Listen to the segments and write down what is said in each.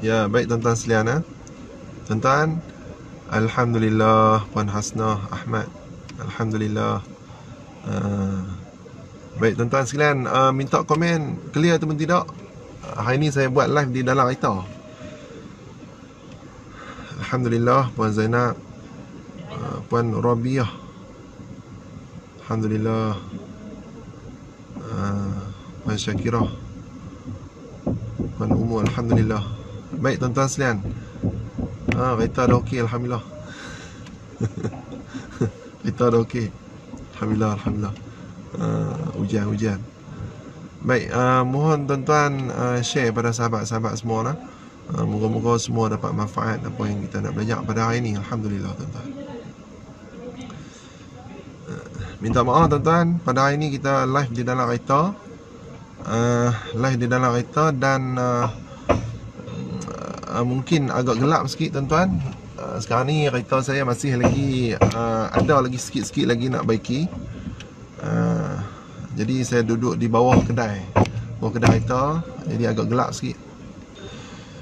Ya, baik tuan-tuan sekalian. Tuan-tuan, Alhamdulillah, Puan Hasnah Ahmad. Alhamdulillah. Baik tuan-tuan sekalian, minta komen clear ataupun tidak. Hari ni saya buat live di dalam kereta. Alhamdulillah, Puan Zainab, Puan Rabiah. Alhamdulillah. Puan Syakirah, Puan Umur, Alhamdulillah. Baik tuan-tuan sekalian, kereta dah okey, Alhamdulillah. Kereta dah okey, Alhamdulillah, Alhamdulillah. Hujan. Baik, mohon tuan-tuan share pada sahabat-sahabat semua lah. Moga-moga semua dapat manfaat apa yang kita nak belajar pada hari ini. Alhamdulillah tuan-tuan. Minta maaf tuan-tuan, pada hari ini kita live di dalam kereta. Dan mungkin agak gelap sikit tuan-tuan. Sekarang ni kereta saya masih lagi ada lagi sikit-sikit lagi nak baiki. Jadi saya duduk di bawah kedai kereta, jadi agak gelap sikit.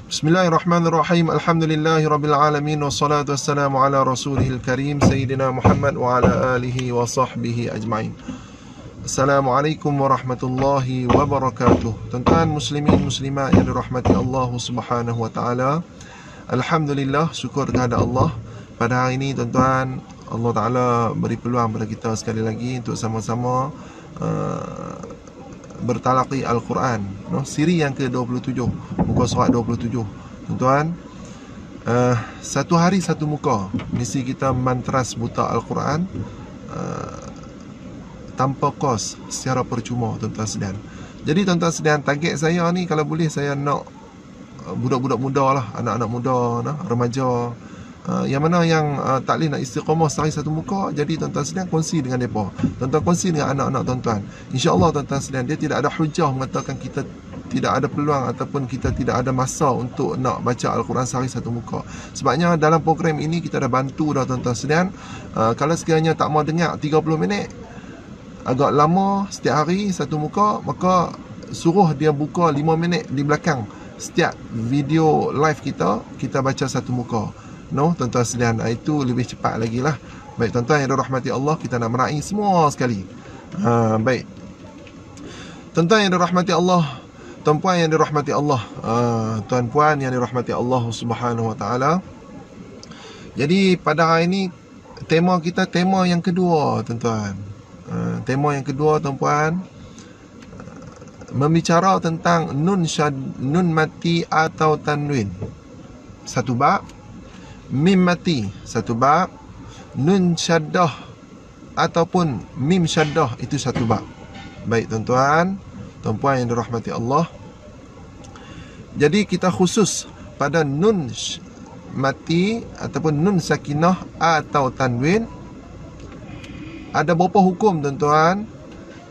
Bismillahirrahmanirrahim. Alhamdulillahirabbil alamin, wassalatu wassalamu ala rasulihil karim sayyidina Muhammad wa ala alihi wa sahbihi ajma'in. Assalamualaikum warahmatullahi wabarakatuh. Tuan-tuan muslimin muslimat yang dirahmati Allah Subhanahu wa taala. Alhamdulillah, syukur kepada Allah. Pada hari ini tuan-tuan, Allah Taala beri peluang pada kita sekali lagi untuk sama-sama bertalaqi Al-Quran, siri yang ke-27, muka surat 27. Tuan-tuan, satu hari satu muka, misi kita mantras buta Al-Quran tanpa kos, secara percuma tuan-tuan sekalian. Jadi tuan-tuan sekalian, target saya ni kalau boleh saya nak budak-budak muda lah, anak-anak muda, remaja, yang mana yang tak boleh nak istiqamah sehari satu muka. Jadi tuan-tuan sekalian, kongsi dengan mereka. Tuan-tuan kongsi dengan anak-anak tuan-tuan. InsyaAllah tuan-tuan sekalian, dia tidak ada hujah mengatakan kita tidak ada peluang ataupun kita tidak ada masa untuk nak baca Al-Quran sehari satu muka. Sebabnya dalam program ini kita dah bantu dah tuan-tuan sekalian. Kalau sekiranya tak mau dengar 30 minit, agak lama setiap hari satu muka, maka suruh dia buka 5 minit di belakang setiap video live kita baca satu muka. Tuan-tuan sekalian, itu lebih cepat lagi lah. Baik tuan-tuan yang dirahmati Allah, kita nak meraih semua sekali. Baik tuan-tuan yang dirahmati Allah, tuan-puan yang dirahmati Allah, tuan-puan yang dirahmati Allah Subhanahu wa taala. Jadi pada hari ini tema kita, tema yang kedua tuan-tuan. Tema yang kedua tuan-puan, membicara tentang nun mati atau tanwin, satu bab. Mim mati, satu bab. Nun syaddah ataupun mim syaddah, itu satu bab. Baik tuan-tuan, tuan-puan yang dirahmati Allah. Jadi kita khusus pada nun mati ataupun nun sakinah atau tanwin. Ada berapa hukum tuan-tuan?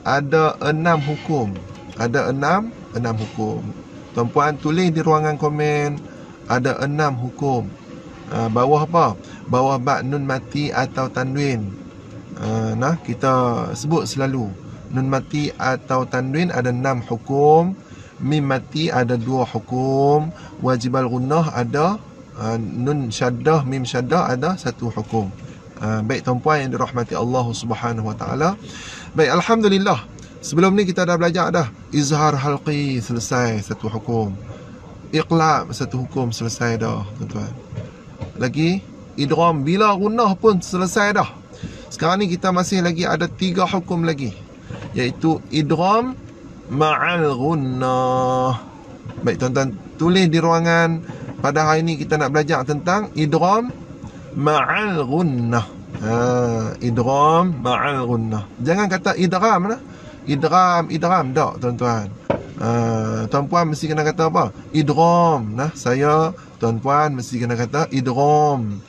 Ada 6 hukum. Ada 6 hukum. Tuan-puan tulis di ruangan komen, ada 6 hukum. Bawah apa? Bawah bab nun mati atau tanwin. Kita sebut selalu nun mati atau tanwin ada 6 hukum. Mim mati ada 2 hukum. Wajib al-gunnah ada, nun syaddah, mim syaddah ada 1 hukum. Baik tuan-puan yang dirahmati Allah Subhanahu wa taala. Baik, alhamdulillah. Sebelum ni kita dah belajar dah. Izhar halqi selesai, 1 hukum. Iqlab 1 hukum selesai dah tuan-tuan. Lagi idgham bila gunnah pun selesai dah. Sekarang ni kita masih lagi ada 3 hukum lagi, iaitu idgham ma'al gunnah. Baik tuan-tuan, tulis di ruangan. Pada hari ni kita nak belajar tentang idgham ma'al gunnah. Idgham ma'al gunnah. Jangan kata idgham lah. Idgham tak tuan-tuan. Tuan-puan mesti kena kata apa? Idgham. Saya, tuan-puan mesti kena kata idgham.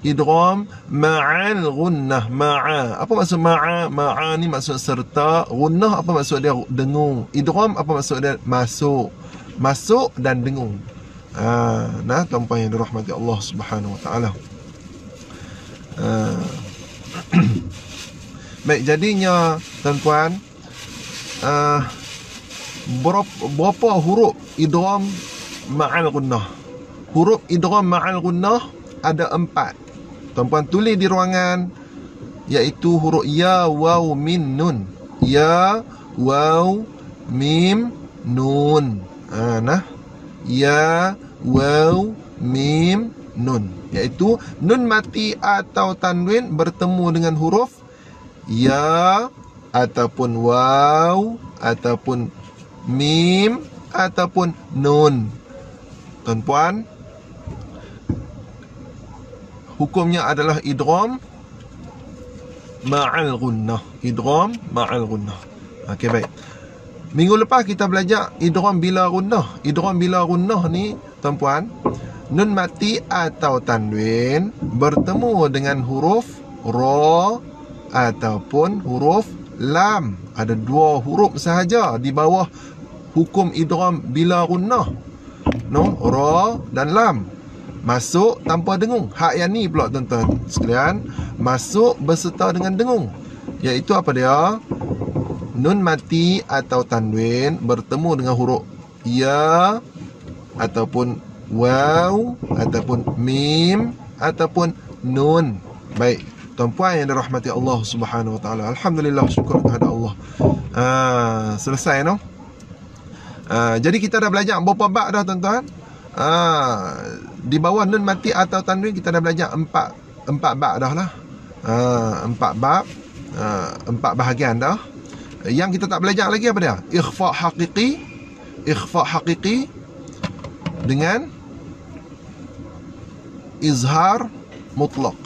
Idgham ma'al gunnah. Ma'a. Apa maksud ma'a? Ma'a ni maksud serta. Gunnah apa maksud dia? Dengung. Idgham apa maksud dia? Masuk. Masuk dan dengung. Tuan-puan yang dirahmati Allah Subhanahu wa taala. Baik, jadinya tuan-puan, berapa huruf idgham ma'al gunnah? huruf idgham ma'al gunnah ada 4. Tuan-puan tulis di ruangan, iaitu huruf ya, waw, min, nun. Ya, waw, mim, nun. Nah, ya, waw, mim, nun. Iaitu nun mati atau tanwin bertemu dengan huruf ya ataupun waw ataupun mim ataupun nun. Tuan-puan, hukumnya adalah idgham ma'al gunnah. Idgham ma'al gunnah. Okey, baik. Minggu lepas kita belajar idgham bila gunnah. Idgham bila gunnah ni, tuan-puan, nun mati atau tanwin bertemu dengan huruf ra ataupun huruf lam. Ada 2 huruf sahaja di bawah hukum idgham bila gunnah. No, ra dan lam. Masuk tanpa dengung. Hak yang ni pula tuan-tuan sekalian, masuk berserta dengan dengung. Iaitu apa dia? Nun mati atau tanwin bertemu dengan huruf ya ataupun waw ataupun mim ataupun nun. Baik, tuan-puan yang dirahmati Allah Subhanahu wa taala. Alhamdulillah, syukur kepada Allah. Selesai no? Jadi kita dah belajar berapa bab dah tuan-tuan? Di bawah nun mati atau tanwin kita dah belajar 4 bab dah lah. 4 bab, 4 bahagian dah. Yang kita tak belajar lagi apa dia? Ikhfa haqiqi dengan izhar mutlaq.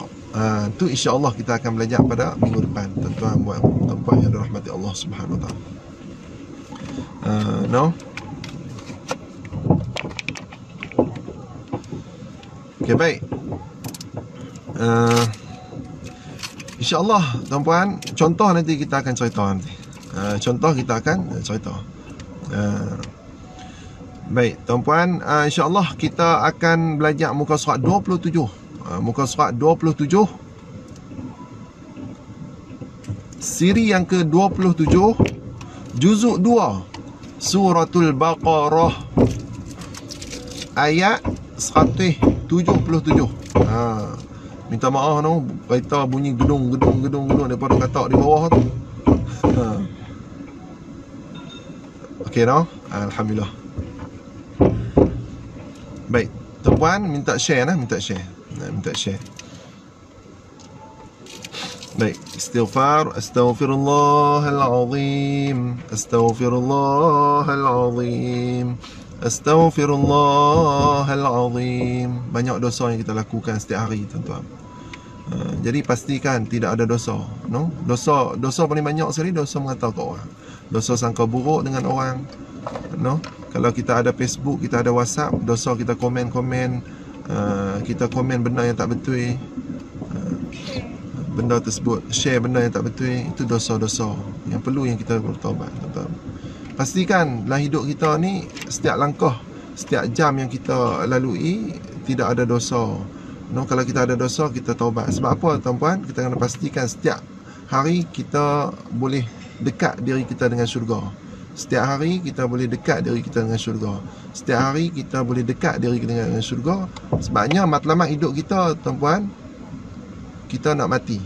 Tu insya-Allah kita akan belajar pada minggu depan, tuan-tuan yang dirahmati Allah Subhanahu wa taala. No? Okay, baik. InsyaAllah tuan-puan, contoh nanti kita akan cerita nanti. Contoh kita akan cerita. Baik, tuan-puan, insyaAllah kita akan belajar muka surat 27. Muka surat 27, siri yang ke-27, juzuk 2, Suratul Baqarah, ayat 177. Minta maaf no, kereta bunyi gedung daripada katak di bawah tu. Okey no, alhamdulillah. Baik, tuan-puan minta share. Baik, istighfar, astaghfirullahalazim, astaghfirullahalazim. Banyak dosa yang kita lakukan setiap hari, tuan-tuan. Jadi pastikan tidak ada dosa, no? Dosa paling banyak sekali dosa mengata ke orang. Dosa sangka buruk dengan orang, no? Kalau kita ada Facebook, kita ada WhatsApp, dosa kita komen, kita komen benda yang tak betul, benda tersebut, share benda yang tak betul, itu dosa-dosa yang perlu yang kita bertaubat, tuan-tuan. Pastikan dalam hidup kita ni, setiap langkah, setiap jam yang kita lalui tidak ada dosa. No, kalau kita ada dosa, kita taubat. Sebab apa, tuan-puan? Kita kena pastikan setiap hari kita boleh dekat diri kita dengan syurga. Setiap hari kita boleh dekat diri kita dengan syurga. Setiap hari kita boleh dekat diri kita dengan syurga. Sebabnya matlamat hidup kita, tuan-puan, kita nak mati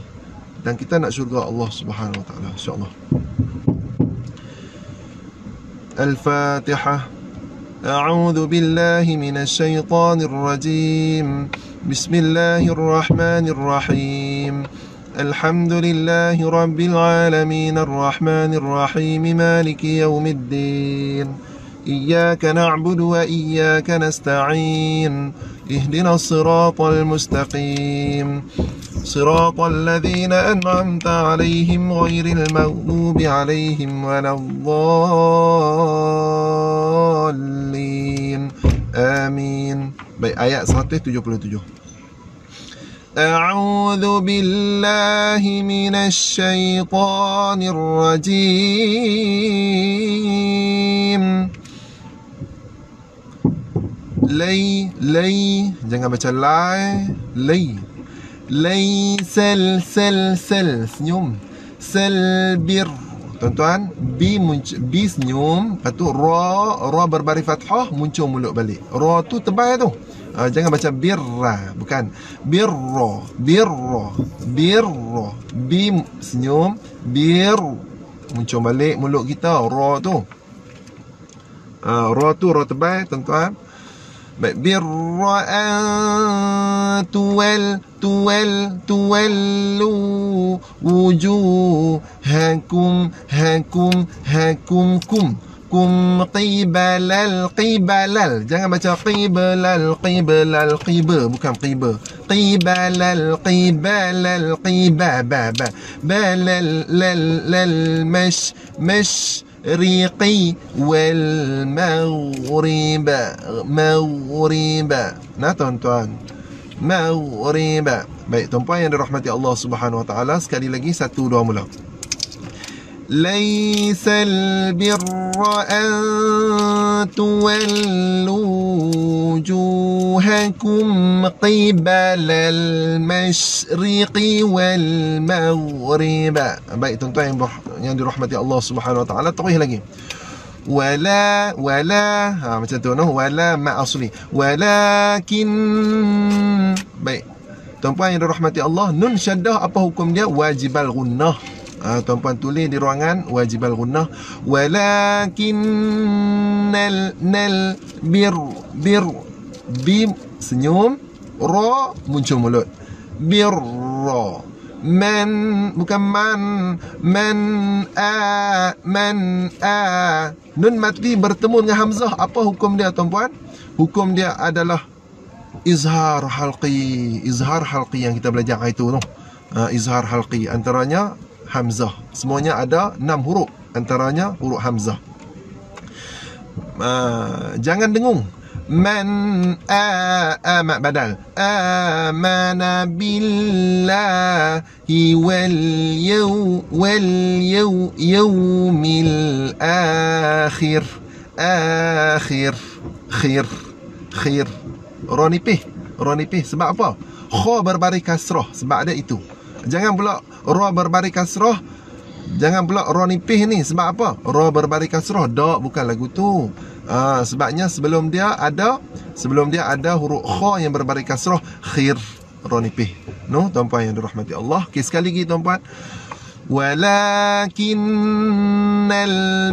dan kita nak syurga Allah Subhanahu wa taala, insya-Allah. Al-Fatihah. A'udzu billahi minasy syaithanir rajim. Bismillahirrahmanirrahim. Alhamdulillahi rabbil alamin arrahmanir rahim maliki yaumiddin. Iyyaka na'budu wa iyyaka nasta'in. Ihdinas siratal mustaqim. صراط الذين أنعمت عليهم غير المغضوب عليهم ولا الضالين آمين. Baik, ayat 177. أعوذ بالله من الشيطان الرجيم. Lay, jangan baca lay. Laysal senyum. Selbir Tuan-tuan, B senyum, lepas tu ra berbaris fathah, muncul mulut balik. Ra tu tebal tu. Jangan baca birra, bukan birra. B senyum, muncul balik mulut kita, ra tu. Ra tu ra tebal, tuan-tuan. Baik, birra tuwallu wujuhakum kum qibalal. Jangan baca qibalal, bukan qiba. Qibalal balal riqi wal maghriba. Nah tuan-tuan, maghriba. Baik tuan-puan yang dirahmati Allah Subhanahu wa taala, sekali lagi 1 2 mula. Laisal birra an tuwallu wujuhakum qibalal masyriqi wal maghriba. Baik tuan-tuan yang dirahmati Allah Subhanahu wa taala, terus lagi. Wala macam tu noh, wala ma asli. Walakin. Baik. Tuan-puan yang dirahmati Allah, nun syaddah apa hukum dia? Wajibal gunnah. Tuan-puan tulis di ruangan wajibal gunnah. Walakinnal bir bim senyum, ra muncul mulut. Birra. Man bukan man a nun mati bertemu dengan hamzah, apa hukum dia tuan-puan? Hukum dia adalah izhar halqi yang kita belajar itu noh. Izhar halqi, antaranya hamzah. Semuanya ada 6 huruf, antaranya huruf hamzah. Jangan dengung. Man mak badal. Amana billahi wal yawmil akhir. Khir. Ronipih. Sebab apa? Kha berbaris kasrah, sebab ada itu. Jangan pula ra berbaris kasrah. Jangan pula ra nipih ni, sebab apa? Ra berbaris kasrah, dak, bukan lagu tu. Sebabnya sebelum dia ada huruf kha yang berbaris kasrah, khir, ra nipih. No, tuan-puan yang dirahmati Allah. Okey, sekali lagi tuan-puan. Walakinnal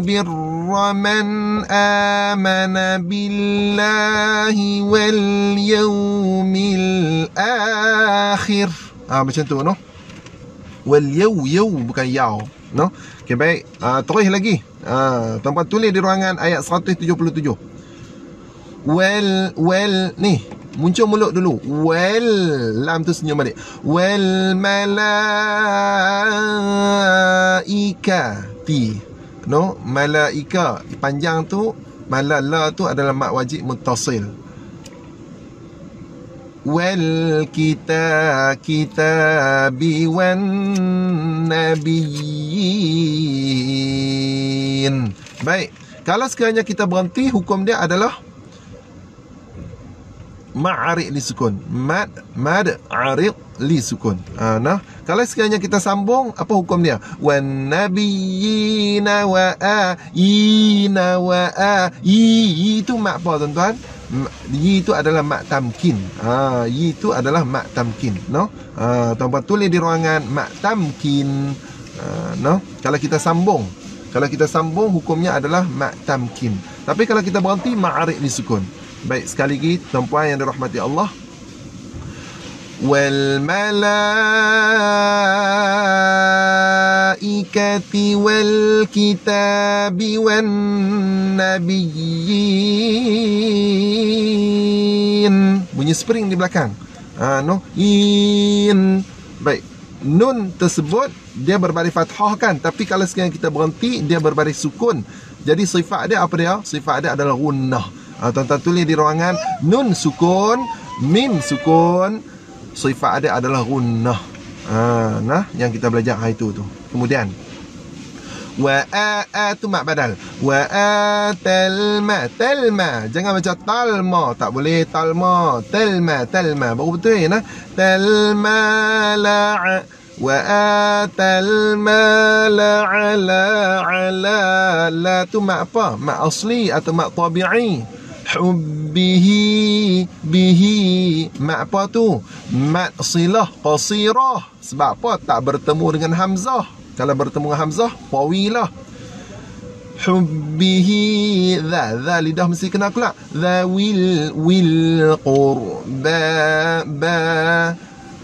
birra man amana billahi wal yawmil akhir. Macam tu, no? Wal yaw bukan yaw, no? Okey, baik. Terus lagi. Tuan-puan tulis di ruangan ayat 177. Wal ni muncul mulut dulu. Wal lam tu senyum balik. Wal malaikati. No, malaika panjang tu, malala tu adalah mat wajib muttasil. Wal kitabi wan nabiyyin. Baik, kalau sekiranya kita berhenti, hukum dia adalah ma'arid li sukun. Mad arid li sukun. Nah, kalau sekiranya kita sambung, apa hukum dia? Wan nabiyyina wa ina wa itu mak apa tuan-tuan? Yi itu adalah mak tamkin. Yi itu adalah mak tamkin, no? Tuan-tuan tulis di ruangan mak tamkin. No? Kalau kita sambung hukumnya adalah mak tamkin. Tapi kalau kita berhenti, ma'arid li sukun. Baik, sekali lagi tuan-puan yang dirahmati Allah. Wal malaikati wal kitabi wan nabiyyin. Bunyi spring di belakang. No, in. Baik, nun tersebut dia berbaris fathah kan, tapi kalau sekarang kita berhenti, dia berbaris sukun. Jadi sifat dia apa dia? Sifat dia adalah gunnah. Tuan-tuan tulis di ruangan nun sukun, mim sukun, sifat dia adalah gunnah. Nah, yang kita belajar hari itu tu. Kemudian wa tu mak badal. Wa talma. Jangan baca talma, tak boleh talma. Talma. Baru betul ya, nah. Talma Wa atal mala ala la tu mak apa? Mak asli atau mak tabi'i? Hubbihi bihi mak apa tu? Mak silah qasirah. Sebab apa? Tak bertemu dengan hamzah. Kalau bertemu dengan hamzah, tawilah. Hubbihi dha lidah mesti kena kelak. Wil qurba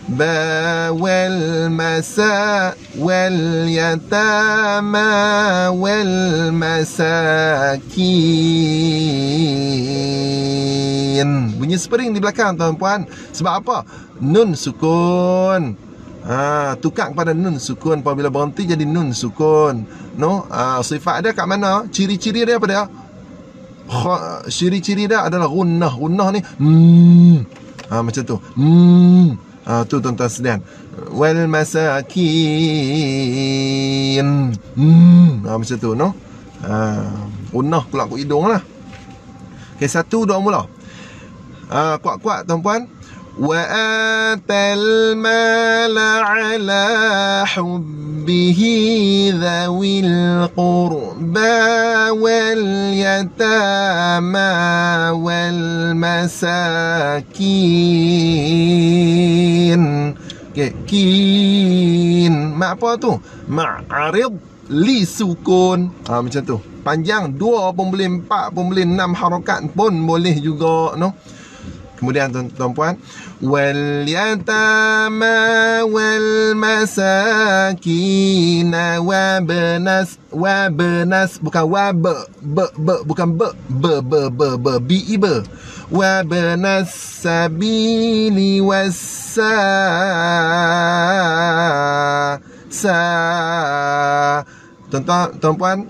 ba wal masa wal yatama wal masakin. Bunyi spring di belakang tuan-puan. Sebab apa? Nun sukun. Tukar kepada nun sukun. Apabila berhenti jadi nun sukun. No, sifat dia kat mana? Ciri-ciri dia apa dia? Ciri-ciri dia adalah gunnah. Gunnah ni macam tu. Tu tuan-tuan sekalian. Wal masakin. Macam tu, no? Gunnah keluar kat hidung lah. Okay, 1, 2 mula. Kuat-kuat tuan-puan. Wa atal mala ala hubbihi dhawil qurba wal yatama wal masakin. Okay, kin mak apa tu? Ma'arid li sukun. Macam tu. Panjang 2 pun boleh, 4 pun boleh, 6 harakat pun boleh juga, no? Kemudian tuan-puan, wal yatama wal masakin wa benas bukan wa bukan bi wa benas sabili wasa tuan-puan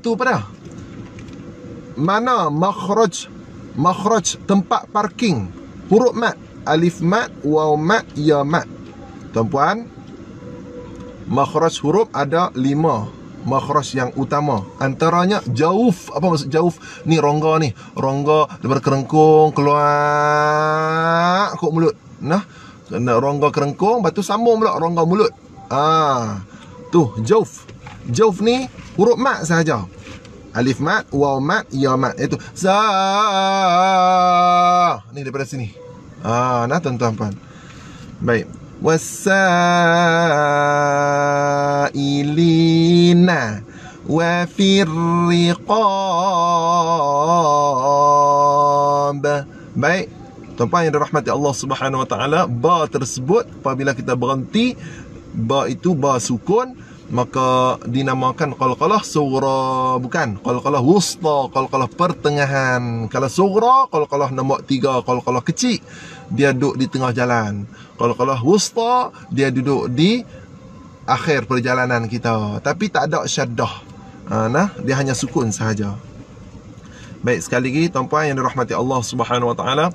tu pada mana makhraj tempat parking huruf mat, alif mat, waw mat, ya mat. Tuan-puan, makhraj huruf ada 5 makhraj yang utama. Antaranya jauf. Apa maksud jauf? Ni rongga ni. Rongga daripada kerengkung keluar kok mulut. Nah, kena rongga kerengkung, lepas tu sambung pula rongga mulut. Tu jauf. Jauf ni huruf mat sahaja. Alif mat, waw mat, ya mat. Itu ni daripada sini. Nah tuan-tuan. Baik. Wasailina wa firriqab. Baik. Tuan-tuan yang dirahmati Allah Subhanahu wa taala, ba tersebut apabila kita berhenti, ba itu ba sukun, maka dinamakan qalqalah sughra, bukan qalqalah wusta, qalqalah pertengahan. Kalau sughra, qalqalah nombor 3, qalqalah kecil, dia duduk di tengah jalan. Qalqalah wusta, dia duduk di akhir perjalanan kita, tapi tak ada syaddah. Dia hanya sukun sahaja. Baik, sekali lagi tuan-puan yang dirahmati Allah Subhanahu wa taala,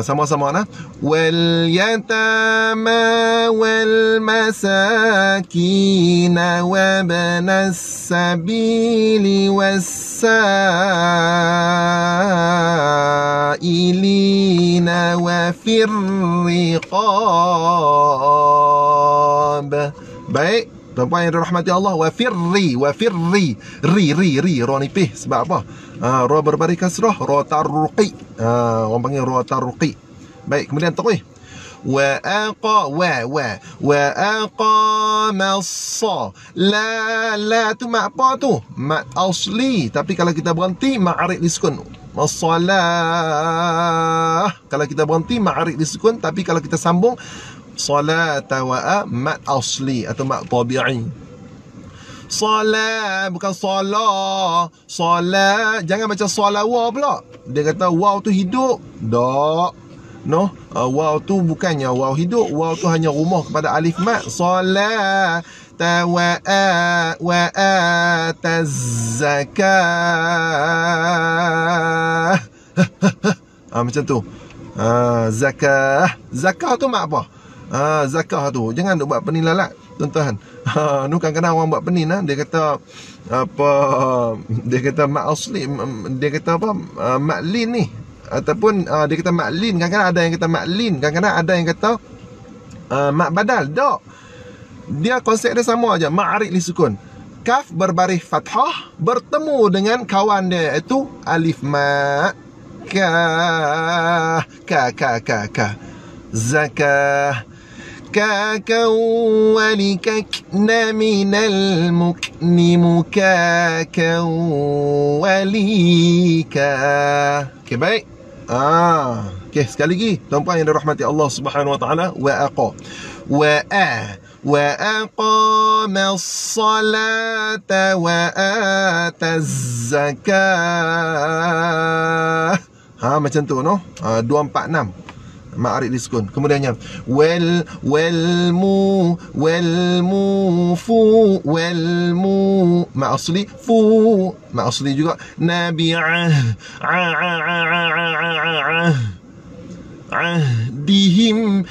sama-sama nah. Wal yatama wal masakin wa banas sabili wasailina wa firriqab. Baik, tuan-puan yang dirahmati Allah, wa firri ri ra nipih. Sebab apa? Ra berbaris kasrah, ra tarruqi. Orang panggil ra tarruqi. Baik, kemudian taqwih. Wa aqama as-sa. La tu mak apa tu? Mak asli. Tapi kalau kita berhenti, ma'arid diskun. As-salah. Kalau kita berhenti, ma'arid diskun. Tapi kalau kita sambung, salata wa mat asli atau mat tabi'i. Salat bukan salah. Salat jangan macam salawa pula. Dia kata waw tu hidup. Tak. No, waw tu bukannya waw hidup. Waw tu hanya rumah kepada alif mat. Salat wa tazakah. Macam tu. Zakah tu mak apa? Zakah tu jangan duk buat penilalat tuan-tuan. Nu kadang-kadang orang buat penin dia kata apa, dia kata mak asli, dia kata apa, mak lin ni Ataupun dia kata maklin. Kadang-kadang ada yang kata maklin, kadang-kadang ada yang kata mak badal. Tak, dia konsep dia sama aja. Ma'arid li sukun. Kaf berbaris fathah bertemu dengan kawan dia, iaitu alif ma. Ka zakah كاكا ولككن من المكن مكاكا وليكا. Okay, baik. Okay, sekali lagi tuan-puan yang dirahmati Allah Subhanahu wa taala. Wa aqama as-salata wa ata az-zakah. Macam tu, no? 246 ma'arid diskun. Kemudiannya wal mu ma asli fu, ma asli juga nabi'ah dihim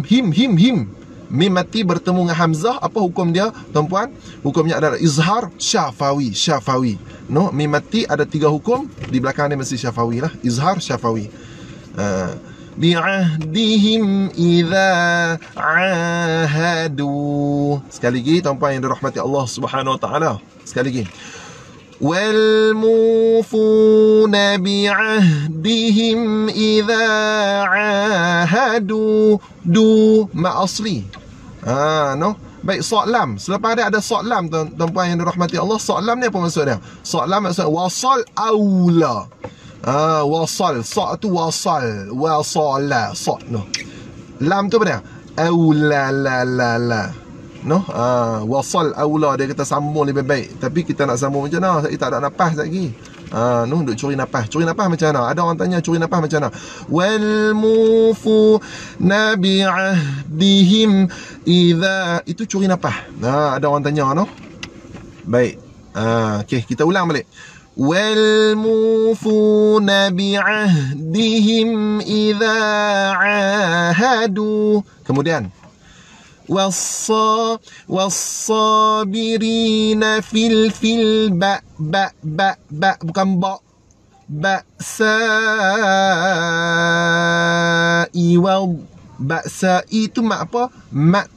him. Mim mati bertemu dengan hamzah, apa hukum dia tuan-puan? Hukumnya adalah izhar syafawi. No, mim mati ada 3 hukum, di belakang dia mesti syafawi lah. Izhar syafawi. Bi'ahdihim idza ahadu. Sekali lagi tuan-puan yang dirahmati Allah Subhanahu wa taala. Sekali lagi. Wal mufuna bi'ahdihim idza ahadu. Du ma asli. No. Baik, sad lam. Selepas dia ada sad lam, tuan-puan yang dirahmati Allah. Sad lam ni apa maksud dia? Sad lam maksud wasal aula. Wasal, sa tu wasal, wasala, sa no. Lam tu apa dia? Aula la. No, wasal aula, dia kata sambung lebih baik. Tapi kita nak sambung macam mana? Saya tak ada nafas lagi. No, duk curi nafas. Curi nafas macam mana? Ada orang tanya curi nafas macam mana? Wal mufu nabi'ahdihim idza, itu curi nafas. Ada orang tanya, no. Baik. Okey, kita ulang balik. وَالْمُوفُونَ بِعَهْدِهِمْ إِذَا عَاهَدُوا. Kemudian وَالصَّابِرِينَ فِي ba bukan ba. Ba'sa'i wal ba'sa'i itu mak apa? Mak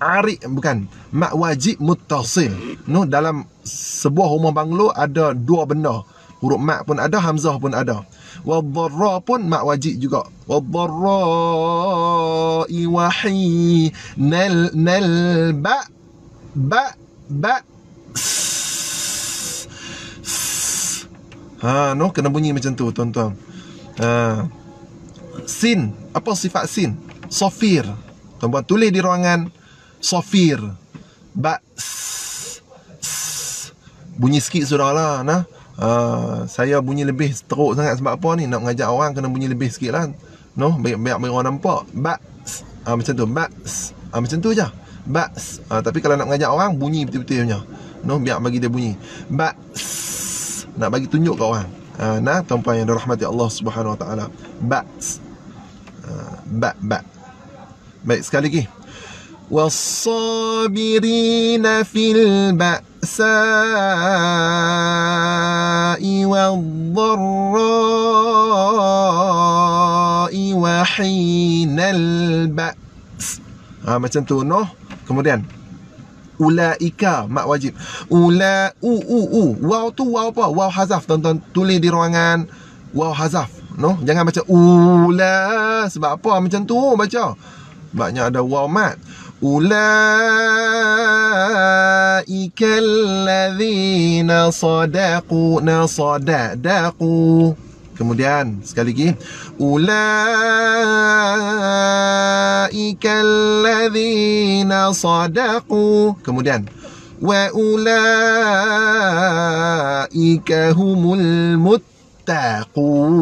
arid, bukan mak wajib muttasil. No, dalam sebuah rumah banglo ada 2 benda. Huruf mak pun ada, hamzah pun ada. Wadh-dharra pun mak wajib juga. Wadh-dharra'i wahi nal ba no, kena bunyi macam tu tuan-tuan. Sin, apa sifat sin? Safir. Tuan-tuan tulis di ruangan safir. Bunyi sikit sudahlah, nah. Saya bunyi lebih teruk sangat sebab apa ni? Nak mengajak orang kena bunyi lebih sikit lah. No, biar orang nampak. Macam tu, macam tu je. Tapi kalau nak mengajak orang, bunyi betul-betul punya. No, biar bagi dia bunyi. Nak bagi tunjuk kat orang. Nah, tuan-puan yang dirahmati Allah Subhanahu wa taala. Baik, sekali lagi. وَالصَّابِرِينَ فِي الْبَأْسَاءِ وَالضَّرَّاءِ وَحِينَ الْبَأْسِ. Macam tu, no. Kemudian ulaika mak wajib. Waw tu waw apa? Waw hazaf, tuan-tuan tulis di ruangan. Waw hazaf, no. Jangan baca ula. Sebab apa macam tu baca? Sebabnya ada waw mat. Ulaika alladzina sadaqu. Kemudian sekali lagi. Ulaika alladzina sadaqu. Kemudian wa ulaika humul muttaqun.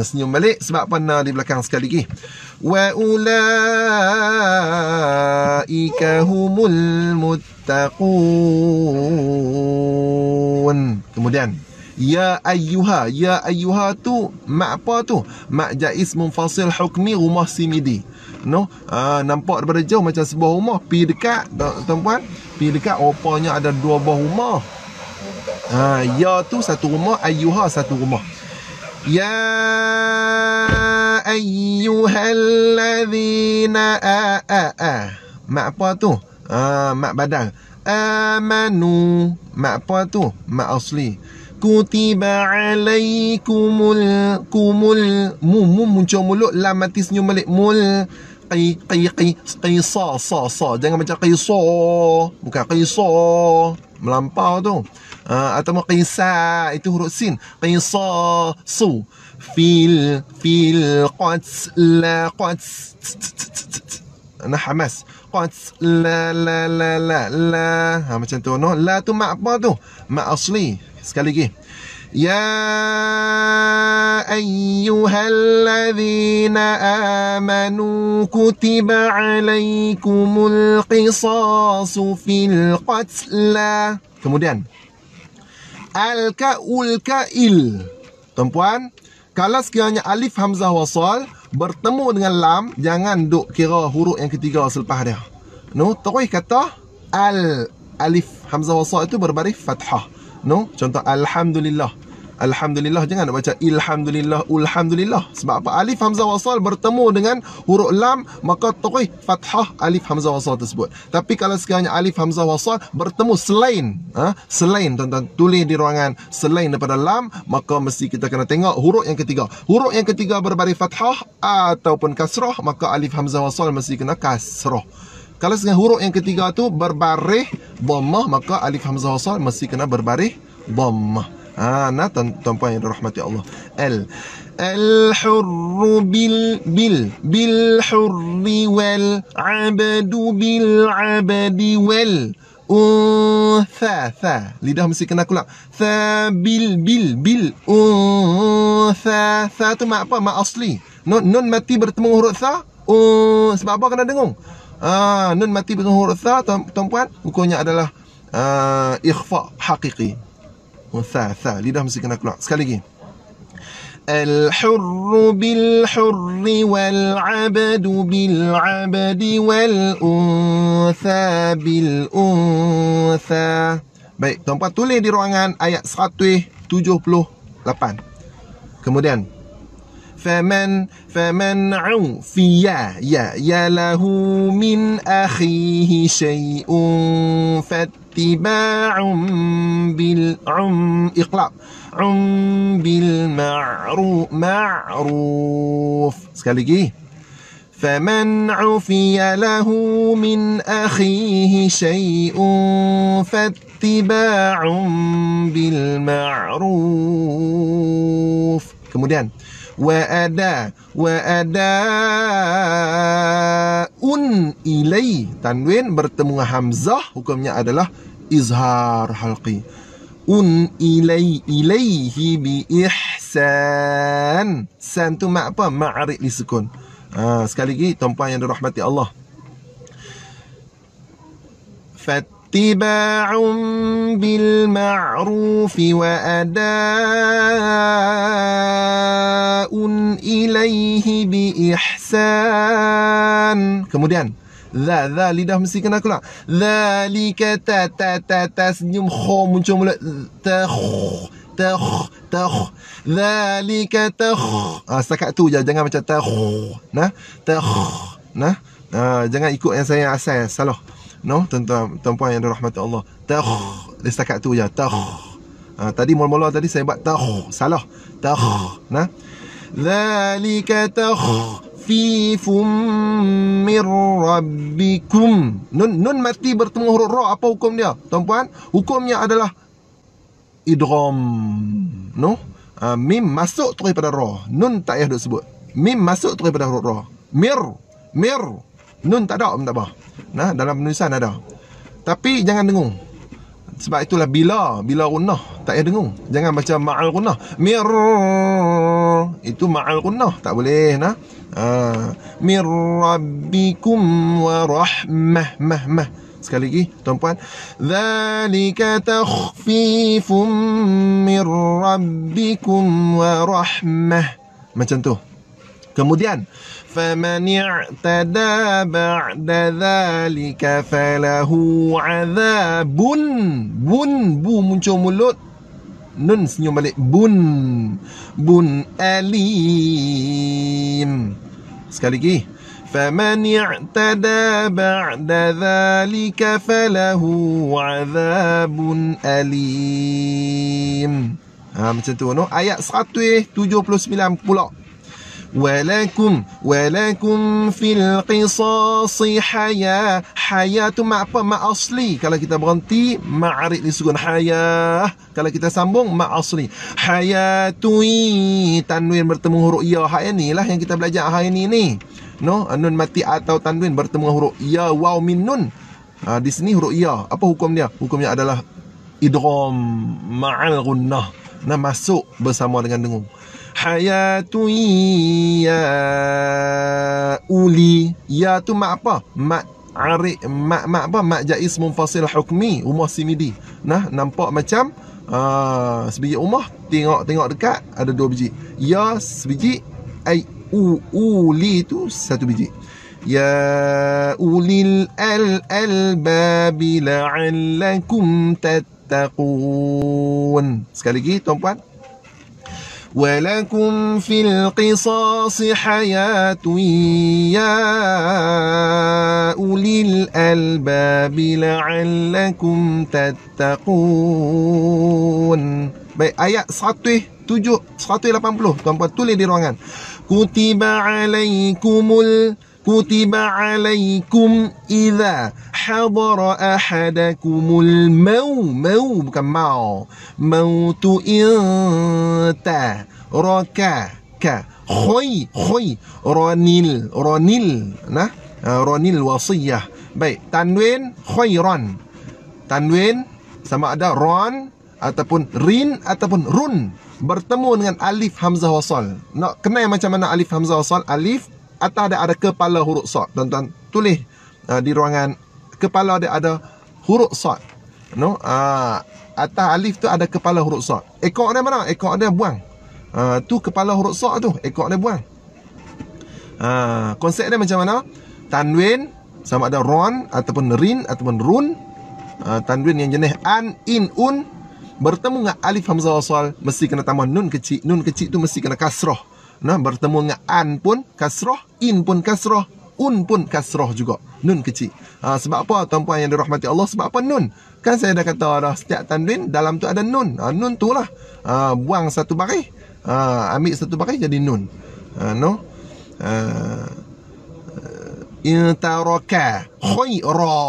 Senyum balik sebab pana di belakang sekali lagi. Wa ulaika humul muttaqun. Kemudian ya ayyuha. Ya ayyuha tu mak apa tu? Mak jaiz munfasil hukmi rumah simidi. No, nampak daripada jauh macam sebuah rumah. Pi dekat, tuan-puan, pi dekat rupanya ada 2 buah rumah. Ya tu satu rumah, ayyuha satu rumah. Ya ayyuhalladzina mak apa tu? Mak badal. Amanu, mak apa tu? Mak asli. Kutiba alaikumul muncul mulut, lam mati senyum balik. Qisa jangan macam qisa, bukan qisa melampau tu. Atau qisa itu huruf sin. Qisa fil qats la qats hamas qats la macam tu no. La tu mak apa tu? Mak asli. Sekali lagi. Ya ayyuhalladzina amanu kutiba alaikumul qisasu fil qatla. Kemudian al-kail. Tuan-puan, kalau sekiranya alif hamzah wasal bertemu dengan lam, jangan duk kira huruf yang ketiga selepas dia. No, terus kata alif hamzah wasal itu berbaris fathah. No, contoh alhamdulillah. Alhamdulillah, jangan nak baca ilhamdulillah, ulhamdulillah. Sebab apa? Alif hamzah wasal bertemu dengan huruf lam, maka terus fathah alif hamzah wasal tersebut. Tapi kalau sekiranya alif hamzah wasal bertemu selain tuan-tuan tulis di ruangan selain daripada lam, maka mesti kita kena tengok huruf yang ketiga. Huruf yang ketiga berbaris fathah ataupun kasrah, maka alif hamzah wasal mesti kena kasrah. Kalau sekiranya huruf yang ketiga tu berbaris dhammah, maka alif hamzah wasal mesti kena berbaris dhammah. Nah, tuan-tuan yang dirahmati Allah. Al-hurru bil hurri wal abdu bil abdi wal untha. Lidah mesti kena keluar. Bil untha. Tha tu mak apa? Mak asli. Nun mati bertemu huruf tha. Sebab apa kena dengung? Nun mati bertemu huruf tha, tuan-puan, hukumnya adalah ikhfa haqiqi. Tha, lidah mesti kena keluar. Sekali lagi. Al-hurru bil hurri wal abdu bil abdi wal untha bil untha. Baik, tuan-puan tulis di ruangan ayat 178. Kemudian faman ufiya ya lahu min akhihi syai'un fattiba'un bil iqlab bil ma'ruf. Sekali lagi. faman ufiya lahu min akhihi syai'un fattiba'un bil ma'ruf. Kemudian wa'ada'un ilai, tanwin bertemu hamzah, hukumnya adalah izhar halqi. Ilaihi bi ihsan. San tu mak apa? Ma'arid li sukun. Sekali lagi, tuan-puan yang dirahmati Allah. Fattiba'un bil ma'rufi wa ada'un ilaihi bi ihsan. Kemudian Za lidah mesti kena keluar. Zalika ta senyum, kho muncul mulut. Zalika setakat tu je, jangan macam jangan ikut yang saya asal salah. No, tuan-puan yang dirahmati Allah. Setakat tu je. Tadi mula-mula tadi saya buat salah. Zalika fifum mir rabbikum. Nun mati bertemu huruf ra, apa hukum dia? Tuan-puan, hukumnya adalah idgham. No? Mim masuk terus pada ra. Nun tak payah duk sebut. Mim masuk terus pada huruf ra. Mir. Nun tak ada, apa. Nah, dalam penulisan ada. Tapi jangan dengung. Sebab itulah bila gunnah tak payah dengung. Jangan baca ma'al gunnah. Mir. Itu ma'al gunnah, tak boleh nah. Mir rabbikum wa rahmah mah. Sekali lagi, tuan-puan. Dzalika takhfifum mir rabbikum wa rahmah. Macam tu. Kemudian faman i'tada ba'da dzalika falahu 'adzabun. Bun, bu muncul mulut, nun senyum balik, bun alim. Sekali lagi, faman i'tada ba'da dzalika falahu 'adzabun alim. Macam tu, no? Ayat 179 pula. Walakum fil qisasi haya. Haya tu mak apa? Mak asli. Kalau kita berhenti, ma'arid disukun haya. Kalau kita sambung, mak asli. Hayatui, tanwin bertemu huruf ya. Hak ni lah yang kita belajar hari ni. No, nun mati atau tanwin bertemu huruf ya, waw, min, nun. Di sini huruf ya. Apa hukum dia? Hukumnya adalah idgham ma'al gunnah. Nah, masuk bersama dengan dengung. Hayatu ya uli. Ya tu mak apa? Mak arik, mak apa? Mak jaiz munfasil hukmi, rumah simidi. Nah, nampak macam sebiji rumah, tengok dekat ada 2 biji. Ya sebiji, ai uli tu 1 biji. Ya ulil albabi la'allakum tattaqun. Sekali lagi tuan-puan. Walakum fil qisasi hayatun ya ulil albabi la'allakum tattaqun. Baik, ayat 180 tuan-puan tulis di ruangan. Kutiba alaikum idza hadara ahadakumul mau bukan mautu inta raka ka khoy ronil nah ronil wasiyah. Baik, tanwin khairan, tanwin sama ada ron ataupun rin ataupun run bertemu dengan alif hamzah wasal. Nak kenal macam mana alif hamzah wasal? Alif atas ada kepala huruf sad. Tuan-tuan tulis di ruangan, kepala dia ada huruf sad. No, atas alif tu ada kepala huruf sad. Ekor dia mana? Ekor dia buang. Tu kepala huruf sad tu, ekor dia buang. Konsep dia macam mana? Tanwin sama ada ron ataupun rin ataupun run. Tanwin yang jenis an, in, un bertemu dengan alif hamzah wasal mesti kena tambah nun kecil. Nun kecil tu mesti kena kasrah. Nah, bertemu dengan an pun kasrah, in pun kasrah, un pun kasrah juga, nun kecil. Sebab apa tuan-puan yang dirahmati Allah? Sebab apa nun? Kan saya dah kata dah, setiap tanwin dalam tu ada nun. Nun tu lah, buang satu baris, ambil satu baris jadi nun. No, intaraka khaira,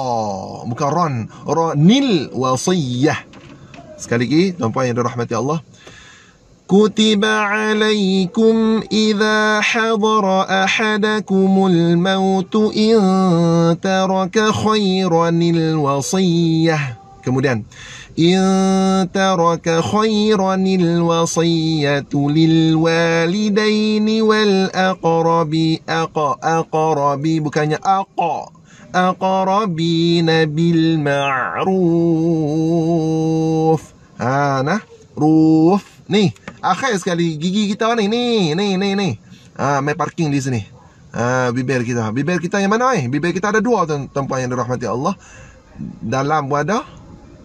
bukan ron, ronil wasiyah. Sekali lagi tuan-puan yang dirahmati Allah. Kutiba alaikum idza hadara ahadakumul mautu in taraka khairanil wasiyah. Kemudian in taraka khairanil wasiyatu lil walidaini wal aqrabi. Aqrabi bukannya aqrabina bil ma'ruf. Nah, ruf ni akhir sekali gigi kita ni. Main parking di sini. Bibir kita yang mana? Bibir kita ada 2 tuan-puan yang dirahmati Allah. Dalam pun ada,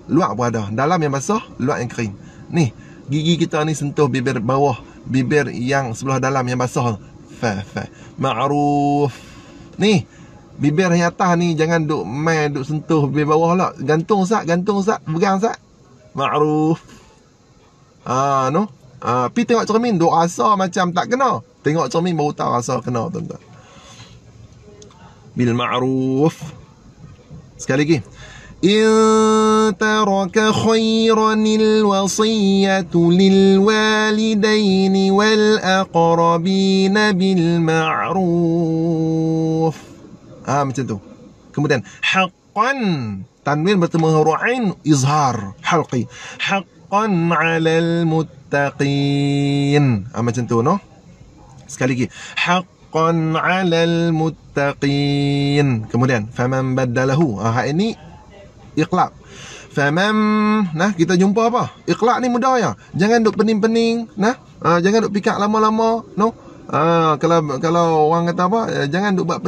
luar pun ada. Dalam yang basah, luar yang kering. Ni gigi kita ni sentuh bibir bawah, bibir yang sebelah dalam yang basah. Ma'ruf. Ni bibir yang atas ni jangan duk main duk sentuh bibir bawah lah. Gantung sat, pegang sat. Ma'ruf. No. Pi tengok cermin, duk rasa macam tak kena. Tengok cermin baru tahu rasa kena, tuan-tuan. Bil ma'ruf. Sekali lagi. In taraka khairanil wasiyatu lil walidaini wal aqrabina bil ma'ruf. Macam tu. Kemudian haqqan, tanwin bertemu huruf ain, izhar halqi. Haqqan 'alal muttaqin. Macam tu, no? Sekali lagi. Haqqan 'alal muttaqin. Kemudian faman baddalahu. Hak ini iqlab. Faman, nah kita jumpa apa? Iqlab ni mudah ya. Jangan duk pening-pening, nah. Jangan duk pikir lama-lama, no. Kalau orang kata apa, jangan duk buat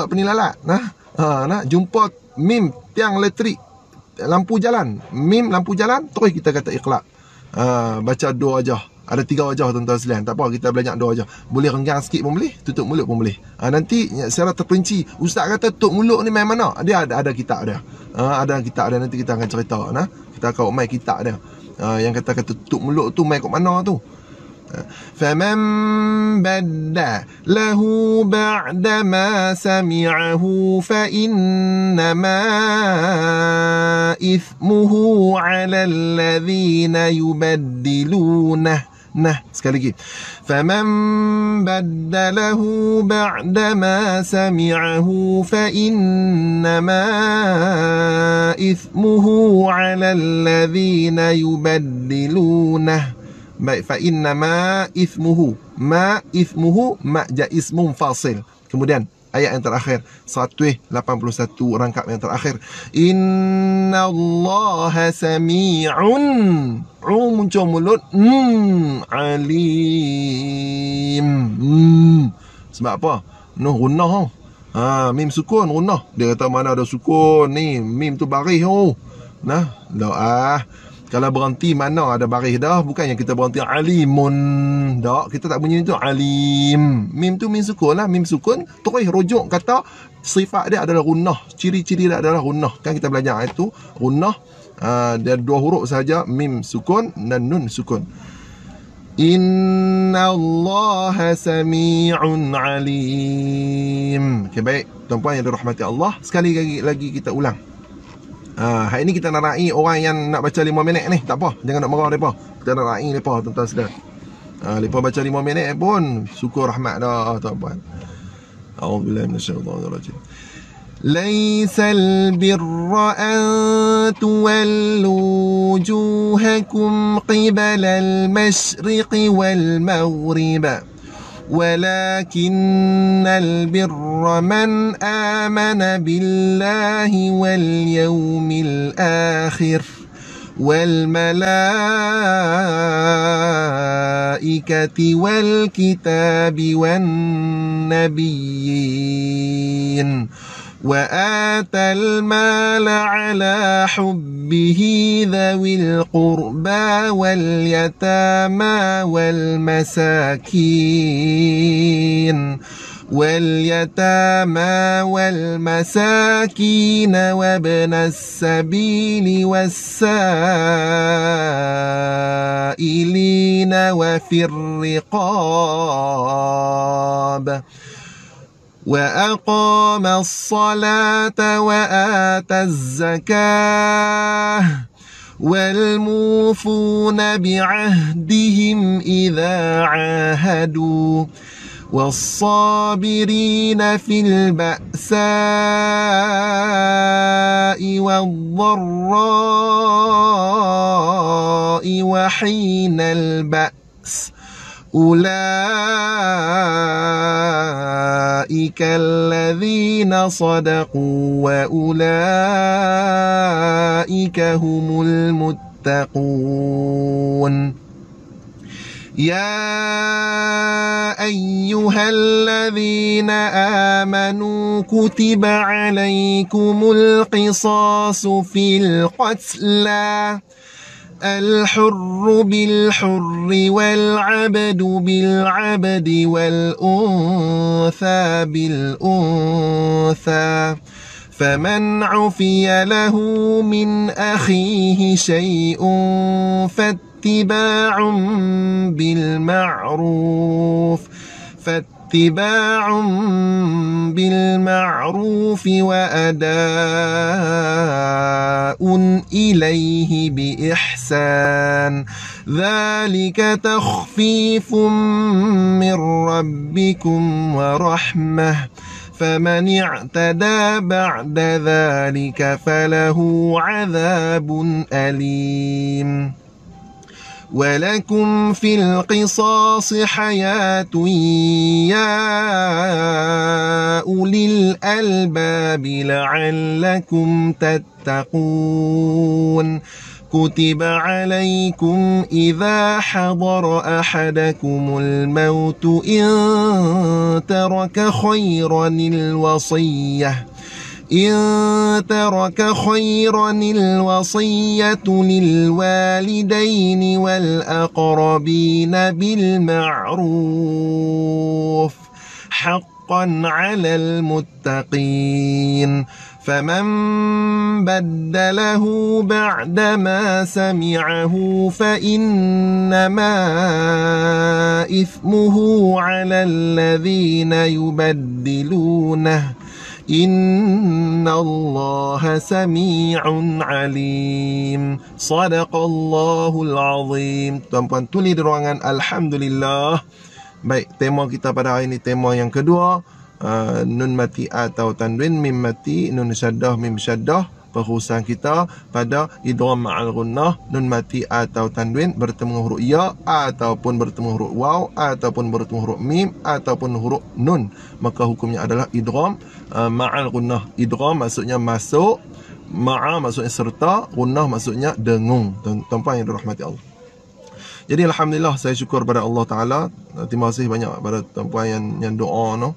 penilalat. Jumpa mim tiang elektrik, lampu jalan, mim lampu jalan, terus kita kata iqlaq. Baca 2 wajah. Ada 3 wajah tuan-tuan sekalian. Tak apa, kita belajar 2 wajah. Boleh renggang sikit pun boleh, tutup mulut pun boleh. Nanti secara terperinci, ustaz kata tutup mulut ni main mana? Dia ada kitab dia. Ada kitab dia, nanti kita akan cerita. Kita akan main kitab dia. Yang kata tutup mulut tu main kat mana tu? فَمَنْ بَدَّلَهُ بَعْدَمَا سَمِعَهُ فَإِنَّمَا إِثْمُهُ عَلَى الَّذِينَ يُبَدِّلُونَهُ. Sekali lagi. فَمَنْ بَدَّلَهُ بَعْدَمَا سَمِعَهُ فَإِنَّمَا إِثْمُهُ عَلَى الَّذِينَ يُبَدِّلُونَهُ. Baik, fa inna ma ithmuhu. Ma ithmuhu, ma ismun fasil. Kemudian ayat yang terakhir 181 rangkap yang terakhir. Innallaha sami'un. Muncul mulut. Alim. Sebab apa? Gunnah. Mim sukun gunnah. Dia kata mana ada sukun ni, mim tu baris. Kalau berhenti mana ada baris dah, bukannya kita berhenti alimun. Tak, kita tak bunyi itu alim. Mim tu mim sukun lah, mim sukun terus rujuk kata sifat dia adalah gunnah, ciri-ciri dia adalah gunnah. Kan kita belajar itu gunnah, dia 2 huruf saja, mim sukun dan nun sukun. Innallaha sami'un alim. Okay, baik tuan-puan yang dirahmati Allah, sekali lagi kita ulang. Hari ni kita nak raih orang yang nak baca 5 minit ni. Tak apa, jangan nak marah mereka. Kita nak raih mereka, tuan-tuan sedar. Mereka baca 5 minit pun syukur rahmat dah, tuan-puan. A'udzubillahi minasyaitonir rajim. Laisal birra an tuwallu wujuhakum qibala al-masyriqi wal maghrib. ولكن البر من آمن بالله واليوم الآخر والملائكة والكتاب والنبيين وآتى المال على حبه ذوي القربى واليتامى والمساكين وابن السبيل والسائلين وفي الرقاب وأقام الصلاة وآتى الزكاة والموفون بعهدهم إذا عاهدوا والصابرين في البأساء والضراء وحين البأس أولئك الذين صدقوا وأولئك هم المتقون يا أيها الذين آمنوا كتب عليكم القصاص في القتلى الحر بالحر والعبد بالعبد والأنثى بالأنثى فمن عفي له من أخيه شيء فاتباع بالمعروف وأداء إليه بإحسان ذلك تخفيف من ربكم ورحمة فمن اعتدى بعد ذلك فله عذاب أليم ولكم في القصاص حياة يا أولي الألباب لعلكم تتقون كتب عليكم إذا حضر أحدكم الموت إن ترك خيرا الوصية للوالدين والأقربين بالمعروف حقا على المتقين فمن بدله بعدما سمعه فإنما إثمه على الذين يبدلونه إن الله سميع عليم صدق Allahul Azim. Tuan-puan tulis di ruangan Alhamdulillah. Baik, tema kita pada hari ini tema yang kedua, nun mati atau tanwin, mim mati, nun syaddah, mim syaddah. Perkhususan kita pada idgham ma'al gunnah, nun mati atau tanwin bertemu huruf ya ataupun bertemu huruf waw ataupun bertemu huruf mim ataupun huruf nun, maka hukumnya adalah idgham ma'al gunnah. Idgham maksudnya masuk, ma'a maksudnya serta, gunnah maksudnya dengung. Tuan-tuan yang dirahmati Allah. Jadi alhamdulillah, saya syukur pada Allah Taala. Terima kasih banyak pada tuan-puan yang doa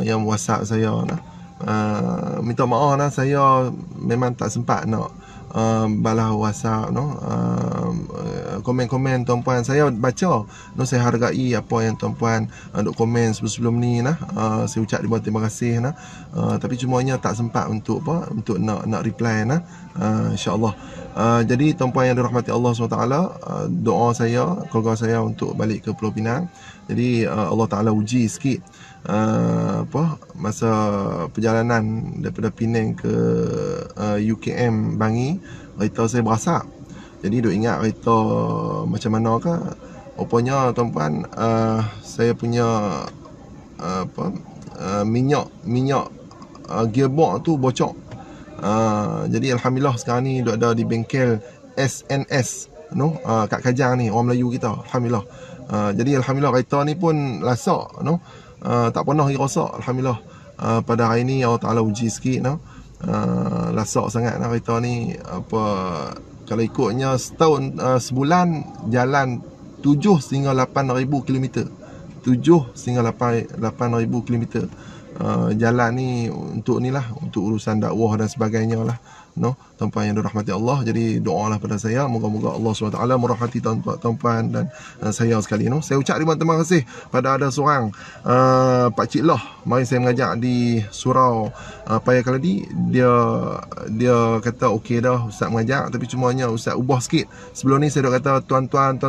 yang WhatsApp saya minta maaf saya memang tak sempat nak balas WhatsApp komen-komen tuan-puan. Saya baca, saya hargai apa yang tuan-puan duk komen sebelum ni saya ucap terima kasih tapi cumanya tak sempat untuk untuk nak reply insya-Allah. Jadi tuan-puan yang dirahmati Allah SWT, doa saya, keluarga saya untuk balik ke Pulau Pinang. Jadi Allah Taala uji sikit masa perjalanan daripada Penang ke UKM Bangi, kereta saya berasak. Jadi duk ingat kereta macam mana ke, rupanya tuan-puan saya punya minyak gearbox tu bocor. Jadi alhamdulillah sekarang ni duk ada di bengkel SNS kat Kajang ni, orang Melayu kita, alhamdulillah. Jadi alhamdulillah kereta ni pun lasak tak pernah rosak, alhamdulillah. Pada hari ni Allah Taala uji sikit lasak sangat kereta ni. Kalau ikutnya setahun sebulan jalan 7 sehingga 8,000 km. 7 sehingga 8,000 km jalan ni untuk untuk urusan dakwah dan sebagainya lah. Tuan-puan yang dirahmati Allah. Jadi doalah pada saya, moga-moga Allah SWT merahmati tuan-puan dan saya sekali. Saya ucap terima kasih pada ada seorang Pak Cik Loh, mari saya mengajak di surau Paya Keladi. Dia kata okey dah Ustaz mengajak, tapi cumanya Ustaz ubah sikit. Sebelum ni saya dah kata tuan-tuan.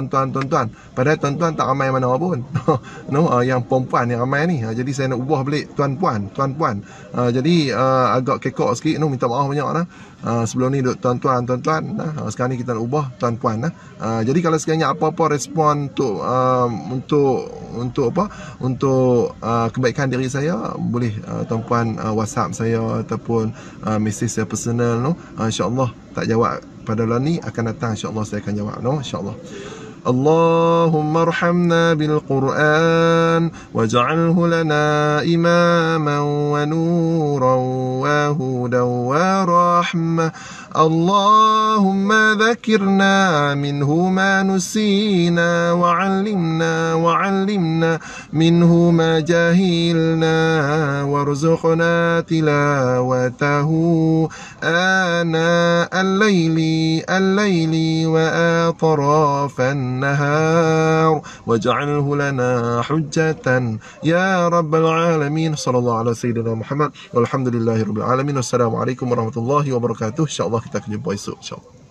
Padahal tuan-tuan tak ramai mana pun. Yang perempuan yang ramai ni. Jadi saya nak ubah balik tuan-puan. Jadi agak kekok sikit, minta maaf banyak sebelum ni duk tuan-tuan. Sekarang ni kita nak ubah tuan-puan. Jadi kalau sekiranya apa-apa respon untuk kebaikan diri saya, boleh tuan-puan WhatsApp saya ataupun mesej saya personal. InsyaAllah tak jawab pada bulan ni, akan datang insyaAllah saya akan jawab. InsyaAllah. اللهم ارحمنا بالقرآن واجعله لنا إماما ونورا وهدى ورحمة. اللهم ذكرنا منه ما نسينا وعلمنا منه ما جهلنا وارزقنا تلاوته آناء الليل وأطراف النهار واجعله لنا حجة يا رب العالمين. صلى الله على سيدنا محمد والحمد لله رب العالمين. والسلام عليكم warahmatullahi wabarakatuh. InsyaAllah kita akan jumpa esok, insyaAllah.